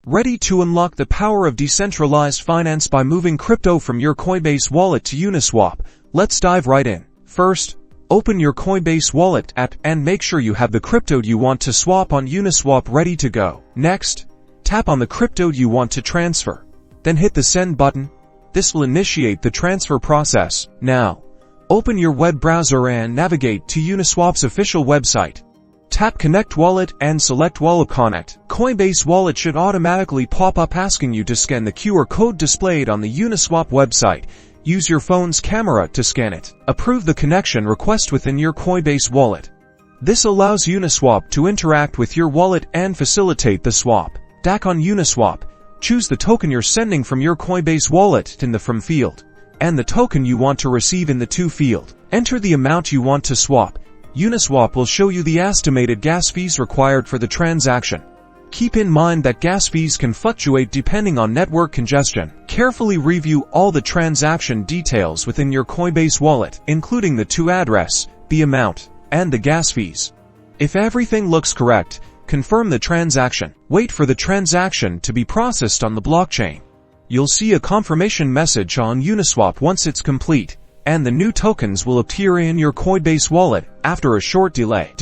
Ready to unlock the power of decentralized finance by moving crypto from your Coinbase wallet to Uniswap? Let's dive right in. First, open your Coinbase Wallet app and make sure you have the crypto you want to swap on Uniswap ready to go. Next, tap on the crypto you want to transfer. Then hit the send button. This will initiate the transfer process. Now, open your web browser and navigate to Uniswap's official website. Tap Connect Wallet and select Wallet Connect. Coinbase Wallet should automatically pop up asking you to scan the QR code displayed on the Uniswap website. Use your phone's camera to scan it. Approve the connection request within your Coinbase Wallet. This allows Uniswap to interact with your wallet and facilitate the swap. Tap on Uniswap. Choose the token you're sending from your Coinbase Wallet in the From field, and the token you want to receive in the To field. Enter the amount you want to swap. Uniswap will show you the estimated gas fees required for the transaction. Keep in mind that gas fees can fluctuate depending on network congestion. Carefully review all the transaction details within your Coinbase wallet, including the To address, the amount, and the gas fees. If everything looks correct, confirm the transaction. Wait for the transaction to be processed on the blockchain. You'll see a confirmation message on Uniswap once it's complete, and the new tokens will appear in your Coinbase wallet after a short delay.